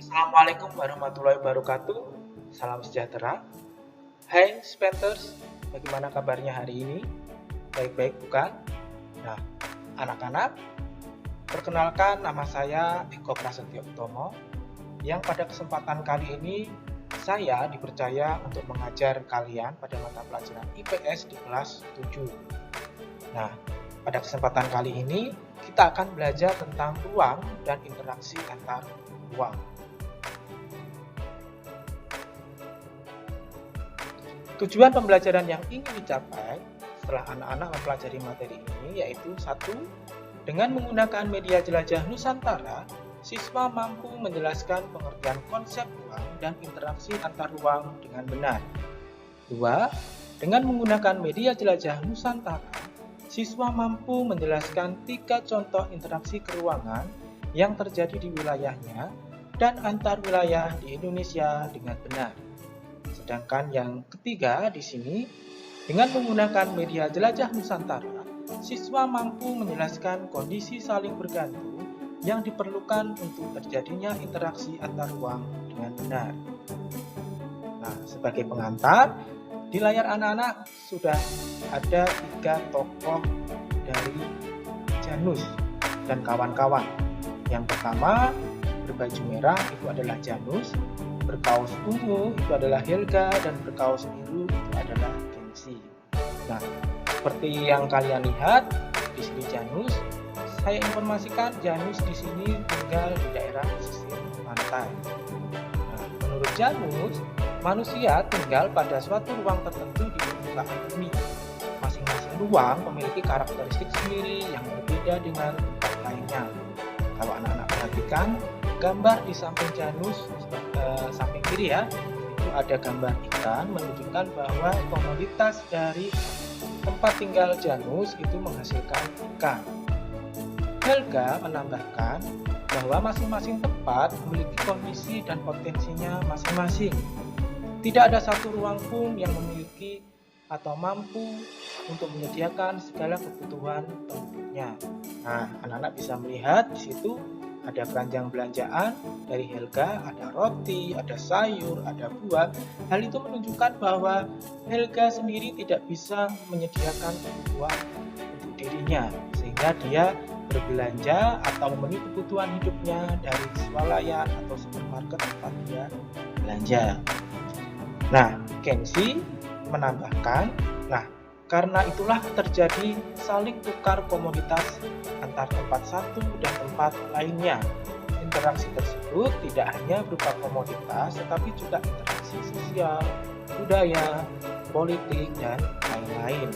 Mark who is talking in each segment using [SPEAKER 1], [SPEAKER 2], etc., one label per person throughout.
[SPEAKER 1] Assalamualaikum warahmatullahi wabarakatuh. Salam sejahtera. Hai Spenters, bagaimana kabarnya hari ini? Baik-baik bukan? Nah, anak-anak, perkenalkan nama saya Eko Prasetyo Utomo, yang pada kesempatan kali ini saya dipercaya untuk mengajar kalian pada mata pelajaran IPS di kelas 7. Nah, pada kesempatan kali ini kita akan belajar tentang ruang dan interaksi antar ruang. Tujuan pembelajaran yang ingin dicapai setelah anak-anak mempelajari materi ini yaitu 1. Dengan menggunakan media jelajah Nusantara, siswa mampu menjelaskan pengertian konsep ruang dan interaksi antar ruang dengan benar. 2. Dengan menggunakan media jelajah Nusantara, siswa mampu menjelaskan 3 contoh interaksi keruangan yang terjadi di wilayahnya dan antar wilayah di Indonesia dengan benar. Sedangkan yang ketiga di sini, dengan menggunakan media jelajah Nusantara, siswa mampu menjelaskan kondisi saling bergantung yang diperlukan untuk terjadinya interaksi antar ruang dengan benar. Nah, sebagai pengantar, di layar anak-anak sudah ada 3 tokoh dari Janus dan kawan-kawan. Yang pertama, berbaju merah itu adalah Janus, berkaos ungu itu adalah Helga, dan berkaos biru itu adalah Kenzi. Nah, seperti yang kalian lihat di sini Janus, saya informasikan Janus di sini tinggal di daerah pesisir pantai. Nah, menurut Janus, manusia tinggal pada suatu ruang tertentu di permukaan bumi. Masing-masing ruang memiliki karakteristik sendiri yang berbeda dengan tempat lainnya. Kalau anak-anak perhatikan, gambar di samping Janus, samping kiri ya, itu ada gambar ikan menunjukkan bahwa komoditas dari tempat tinggal Janus itu menghasilkan ikan. Helga menambahkan bahwa masing-masing tempat memiliki kondisi dan potensinya masing-masing. Tidak ada satu ruang pun yang memiliki atau mampu untuk menyediakan segala kebutuhan penduduknya. Nah, anak-anak bisa melihat di situ ada keranjang belanjaan dari Helga, ada roti, ada sayur, ada buah. Hal itu menunjukkan bahwa Helga sendiri tidak bisa menyediakan kebutuhan untuk dirinya, sehingga dia berbelanja atau memenuhi kebutuhan hidupnya dari swalayan atau supermarket tempat dia belanja. Nah, Kenzi menambahkan, karena itulah terjadi saling tukar komoditas antar tempat satu dan tempat lainnya. Interaksi tersebut tidak hanya berupa komoditas, tetapi juga interaksi sosial, budaya, politik, dan lain-lain.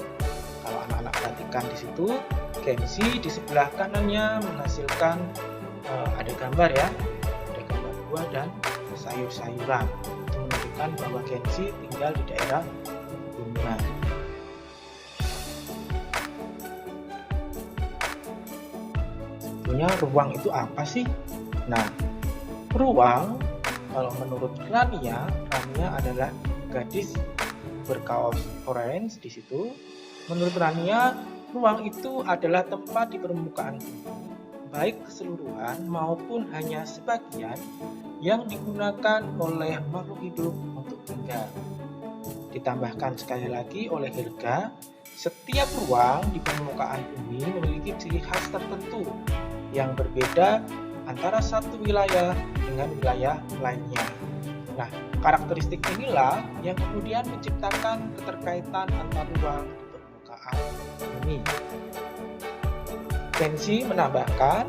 [SPEAKER 1] Kalau anak-anak perhatikan di situ, Kenzi di sebelah kanannya menghasilkan ada gambar ya, ada gambar buah dan sayur-sayuran. Itu menunjukkan bahwa Kenzi tinggal di daerah pegunungan. Ruang itu apa sih? Nah, ruang kalau menurut Rania adalah gadis berkaos orange di situ. Menurut Rania, ruang itu adalah tempat di permukaan bumi, baik keseluruhan maupun hanya sebagian yang digunakan oleh makhluk hidup untuk tinggal. Ditambahkan sekali lagi oleh Helga, setiap ruang di permukaan bumi memiliki ciri khas tertentu yang berbeda antara satu wilayah dengan wilayah lainnya. Nah, karakteristik inilah yang kemudian menciptakan keterkaitan antar ruang di permukaan bumi. Kenzi menambahkan,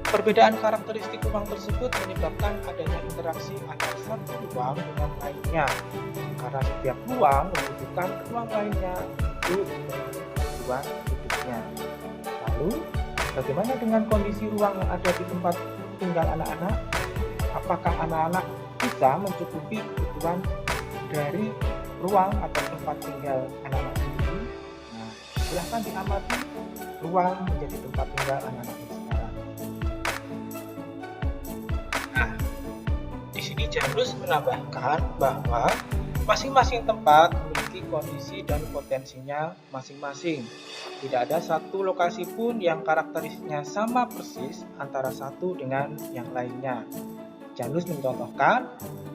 [SPEAKER 1] perbedaan karakteristik ruang tersebut menyebabkan adanya interaksi antara satu ruang dengan lainnya, karena setiap ruang membutuhkan ruang lainnya untuk memenuhi kebutuhan hidupnya. Lalu, bagaimana dengan kondisi ruang yang ada di tempat tinggal anak-anak? Apakah anak-anak bisa mencukupi kebutuhan dari ruang atau tempat tinggal anak-anak sendiri? Nah, silahkan diamati ruang menjadi tempat tinggal anak-anak sekarang. Nah, di sini Janus menambahkan bahwa masing-masing tempat memiliki kondisi dan potensinya masing-masing. Tidak ada satu lokasi pun yang karakteristiknya sama persis antara satu dengan yang lainnya. Janus mencontohkan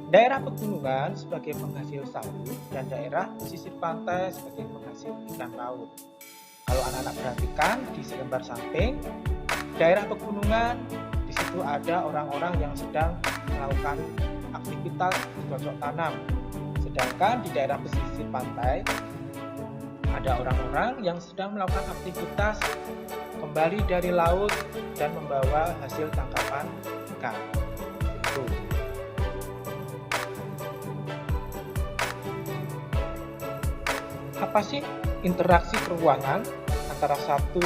[SPEAKER 1] daerah pegunungan sebagai penghasil sawit dan daerah pesisir pantai sebagai penghasil ikan laut. Kalau anak-anak perhatikan di selembar samping, daerah pegunungan di situ ada orang-orang yang sedang melakukan aktivitas cocok tanam. Sedangkan di daerah pesisir pantai ada orang-orang yang sedang melakukan aktivitas kembali dari laut dan membawa hasil tangkapan ikan. Itu. Apa sih interaksi peruangan antara satu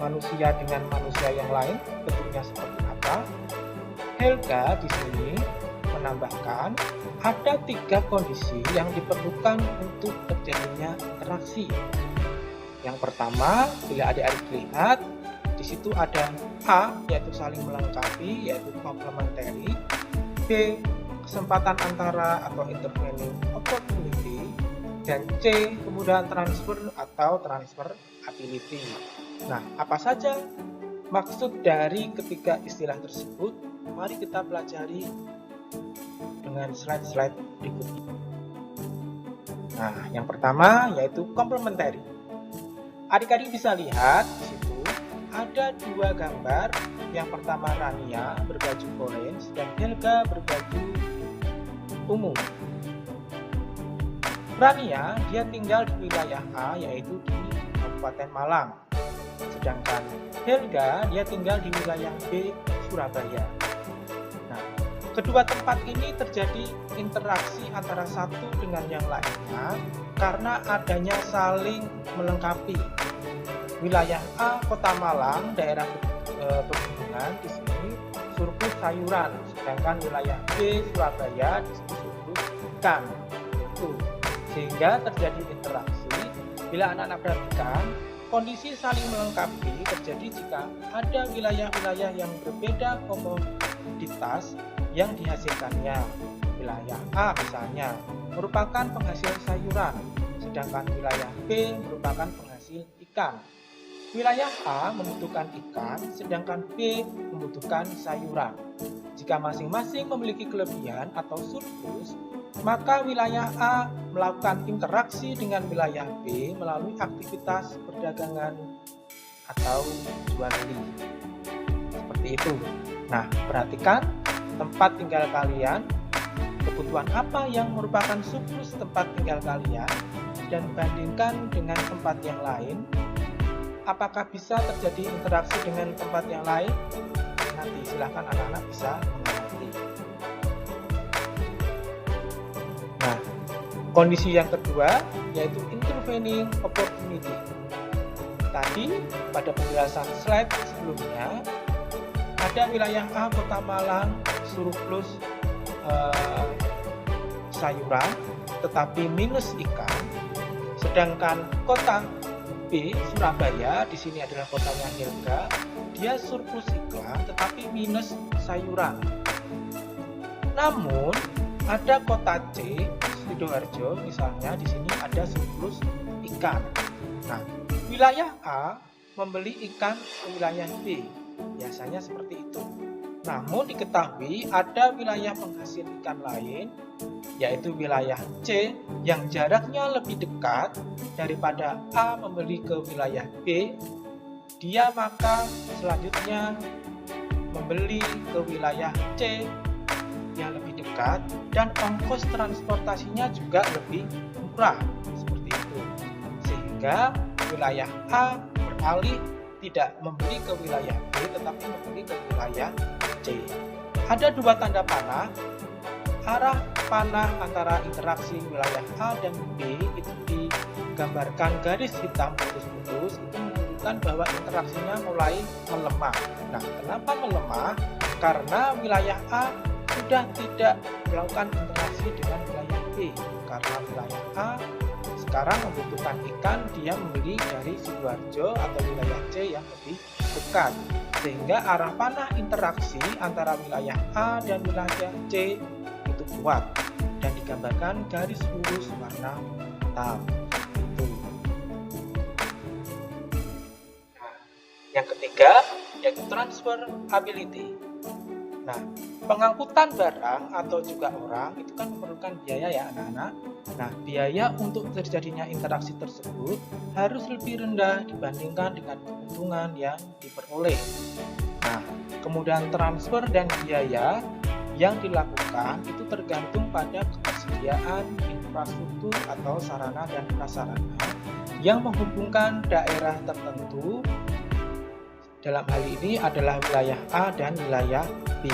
[SPEAKER 1] manusia dengan manusia yang lain? Bentuknya seperti apa? Helga di sini menambahkan ada 3 kondisi yang diperlukan untuk terjadinya interaksi. Yang pertama, bila adik-adik lihat, di situ ada A, yaitu saling melengkapi, yaitu complementary. B, kesempatan antara atau intervening opportunity. Dan C, kemudahan transfer atau transfer ability. Nah, apa saja maksud dari ketiga istilah tersebut? Mari kita pelajari dengan slide-slide berikutnya. Nah, yang pertama yaitu complementary. Adik-adik bisa lihat di situ ada 2 gambar. Yang pertama Rania berbaju orange dan Helga berbaju ungu. Rania dia tinggal di wilayah A yaitu di Kabupaten Malang. Sedangkan Helga dia tinggal di wilayah B Surabaya. Nah, kedua tempat ini terjadi interaksi antara satu dengan yang lainnya karena adanya saling melengkapi. Wilayah A Kota Malang daerah pegunungan di sini surplus sayuran, sedangkan wilayah B Surabaya di sini surplus ikan. Itu. Sehingga terjadi interaksi. Bila anak-anak perhatikan, kondisi saling melengkapi terjadi jika ada wilayah-wilayah yang berbeda komoditas yang dihasilkannya. Wilayah A misalnya merupakan penghasil sayuran, sedangkan wilayah B merupakan penghasil ikan. Wilayah A membutuhkan ikan, sedangkan B membutuhkan sayuran. Jika masing-masing memiliki kelebihan atau surplus, maka wilayah A melakukan interaksi dengan wilayah B melalui aktivitas perdagangan atau jual beli. Seperti itu. Nah, perhatikan tempat tinggal kalian, kebutuhan apa yang merupakan surplus tempat tinggal kalian, dan bandingkan dengan tempat yang lain. Apakah bisa terjadi interaksi dengan tempat yang lain? Nanti silahkan anak-anak bisa mengerti. Nah, kondisi yang kedua yaitu intervening opportunity. Tadi pada penjelasan slide sebelumnya ada wilayah A Kota Malang surplus sayuran tetapi minus ikan, sedangkan kota B Surabaya di sini adalah kotanya Helga, dia surplus ikan tetapi minus sayuran. Namun ada kota C Sidoarjo misalnya, di sini ada surplus ikan. Nah, wilayah A membeli ikan ke wilayah B, biasanya seperti itu. Namun diketahui ada wilayah penghasil ikan lain, yaitu wilayah C yang jaraknya lebih dekat daripada A membeli ke wilayah B. Dia maka selanjutnya membeli ke wilayah C yang lebih dekat dan ongkos transportasinya juga lebih murah, seperti itu. Sehingga wilayah A beralih tidak membeli ke wilayah B tetapi membeli ke wilayah C. Ada 2 tanda panah. Arah panah antara interaksi wilayah A dan B itu digambarkan garis hitam putus-putus, itu menunjukkan bahwa interaksinya mulai melemah. Nah, kenapa melemah? Karena wilayah A sudah tidak melakukan interaksi dengan wilayah B. Karena wilayah A sekarang membutuhkan ikan, dia membeli dari Sidoarjo atau wilayah C yang lebih dekat. Sehingga arah panah interaksi antara wilayah A dan wilayah C itu kuat dan digambarkan garis lurus warna hitam. Itu. Nah, yang ketiga yaitu transfer ability. Nah, Pengangkutan barang atau juga orang itu kan memerlukan biaya ya anak-anak. Nah, biaya untuk terjadinya interaksi tersebut harus lebih rendah dibandingkan dengan keuntungan yang diperoleh. Nah, kemudian transfer dan biaya yang dilakukan itu tergantung pada ketersediaan infrastruktur atau sarana dan prasarana yang menghubungkan daerah tertentu. Dalam hal ini adalah wilayah A dan wilayah B.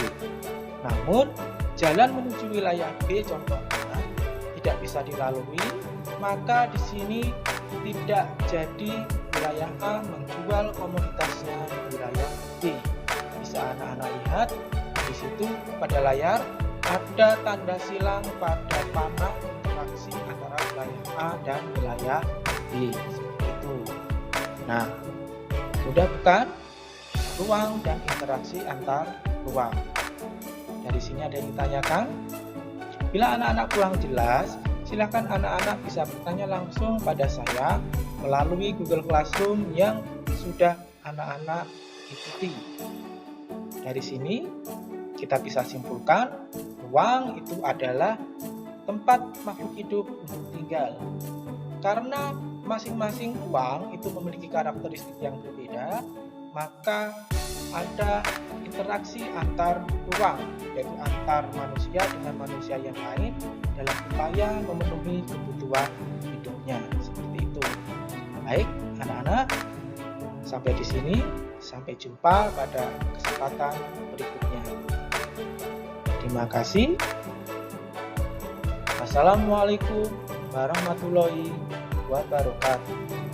[SPEAKER 1] Namun, jalan menuju wilayah B contohnya tidak bisa dilalui, maka di sini tidak jadi wilayah A menjual komoditasnya di wilayah B. Bisa anak-anak lihat di situ pada layar ada tanda silang pada panah interaksi antara wilayah A dan wilayah B. Seperti itu. Nah, mudah bukan? Ruang dan interaksi antar ruang. Dari sini ada yang ditanyakan. Bila anak-anak kurang jelas, silakan anak-anak bisa bertanya langsung pada saya melalui Google Classroom yang sudah anak-anak ikuti. Dari sini kita bisa simpulkan ruang itu adalah tempat makhluk hidup untuk tinggal. Karena masing-masing ruang itu memiliki karakteristik yang berbeda, maka ada interaksi antar ruang, yaitu antar manusia dengan manusia yang lain dalam upaya memenuhi kebutuhan hidupnya. Seperti itu. Baik, anak-anak, sampai di sini. Sampai jumpa pada kesempatan berikutnya. Terima kasih. Assalamualaikum warahmatullahi wabarakatuh.